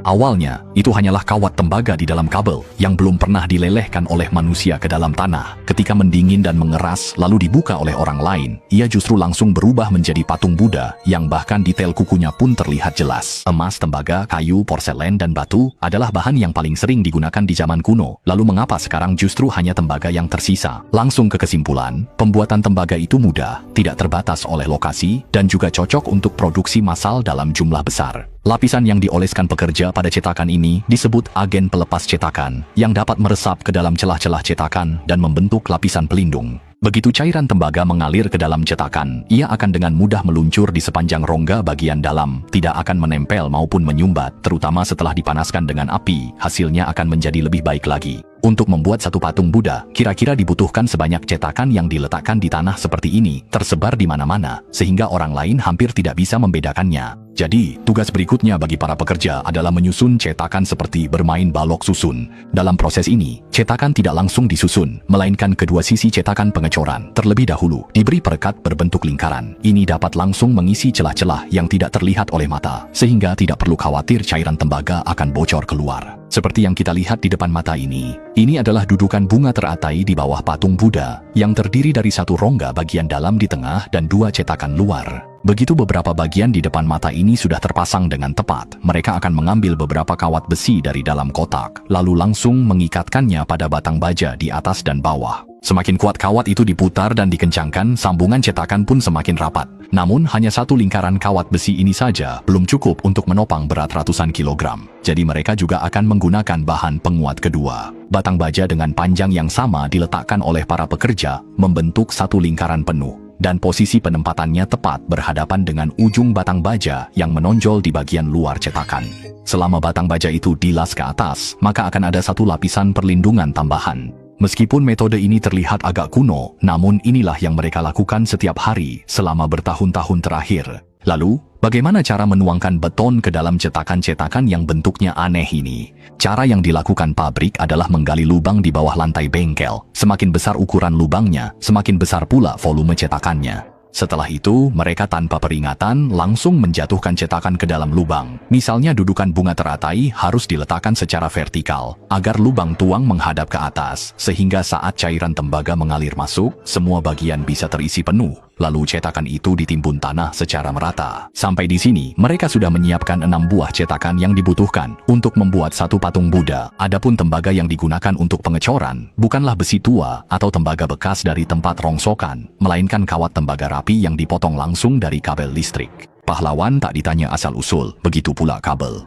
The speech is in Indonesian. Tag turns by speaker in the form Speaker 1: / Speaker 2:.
Speaker 1: Awalnya, itu hanyalah kawat tembaga di dalam kabel yang belum pernah dilelehkan oleh manusia ke dalam tanah. Ketika mendingin dan mengeras lalu dibuka oleh orang lain, ia justru langsung berubah menjadi patung Buddha yang bahkan detail kukunya pun terlihat jelas. Emas, tembaga, kayu, porselen, dan batu adalah bahan yang paling sering digunakan di zaman kuno. Lalu mengapa sekarang justru hanya tembaga yang tersisa? Langsung ke kesimpulan, pembuatan tembaga itu mudah, tidak terbatas oleh lokasi, dan juga cocok untuk produksi massal dalam jumlah besar. Lapisan yang dioleskan pekerja pada cetakan ini disebut agen pelepas cetakan, yang dapat meresap ke dalam celah-celah cetakan dan membentuk lapisan pelindung. Begitu cairan tembaga mengalir ke dalam cetakan, ia akan dengan mudah meluncur di sepanjang rongga bagian dalam, tidak akan menempel maupun menyumbat, terutama setelah dipanaskan dengan api, hasilnya akan menjadi lebih baik lagi. Untuk membuat satu patung Buddha, kira-kira dibutuhkan sebanyak cetakan yang diletakkan di tanah seperti ini, tersebar di mana-mana, sehingga orang lain hampir tidak bisa membedakannya. Jadi, tugas berikutnya bagi para pekerja adalah menyusun cetakan seperti bermain balok susun. Dalam proses ini, cetakan tidak langsung disusun, melainkan kedua sisi cetakan pengecoran terlebih dahulu diberi perekat berbentuk lingkaran. Ini dapat langsung mengisi celah-celah yang tidak terlihat oleh mata, sehingga tidak perlu khawatir cairan tembaga akan bocor keluar. Seperti yang kita lihat di depan mata ini adalah dudukan bunga teratai di bawah patung Buddha, yang terdiri dari satu rongga bagian dalam di tengah dan dua cetakan luar. Begitu beberapa bagian di depan mata ini sudah terpasang dengan tepat, mereka akan mengambil beberapa kawat besi dari dalam kotak, lalu langsung mengikatkannya pada batang baja di atas dan bawah. Semakin kuat kawat itu diputar dan dikencangkan, sambungan cetakan pun semakin rapat. Namun, hanya satu lingkaran kawat besi ini saja belum cukup untuk menopang berat ratusan kilogram. Jadi mereka juga akan menggunakan bahan penguat kedua. Batang baja dengan panjang yang sama diletakkan oleh para pekerja, membentuk satu lingkaran penuh. Dan posisi penempatannya tepat berhadapan dengan ujung batang baja yang menonjol di bagian luar cetakan. Selama batang baja itu dilas ke atas, maka akan ada satu lapisan perlindungan tambahan. Meskipun metode ini terlihat agak kuno, namun inilah yang mereka lakukan setiap hari selama bertahun-tahun terakhir. Lalu, bagaimana cara menuangkan beton ke dalam cetakan-cetakan yang bentuknya aneh ini? Cara yang dilakukan pabrik adalah menggali lubang di bawah lantai bengkel. Semakin besar ukuran lubangnya, semakin besar pula volume cetakannya. Setelah itu, mereka tanpa peringatan langsung menjatuhkan cetakan ke dalam lubang. Misalnya dudukan bunga teratai harus diletakkan secara vertikal, agar lubang tuang menghadap ke atas, sehingga saat cairan tembaga mengalir masuk, semua bagian bisa terisi penuh. Lalu cetakan itu ditimbun tanah secara merata. Sampai di sini, mereka sudah menyiapkan 6 buah cetakan yang dibutuhkan untuk membuat satu patung Buddha. Adapun tembaga yang digunakan untuk pengecoran, bukanlah besi tua atau tembaga bekas dari tempat rongsokan, melainkan kawat tembaga rapi yang dipotong langsung dari kabel listrik. Pahlawan tak ditanya asal-usul, begitu pula kabel.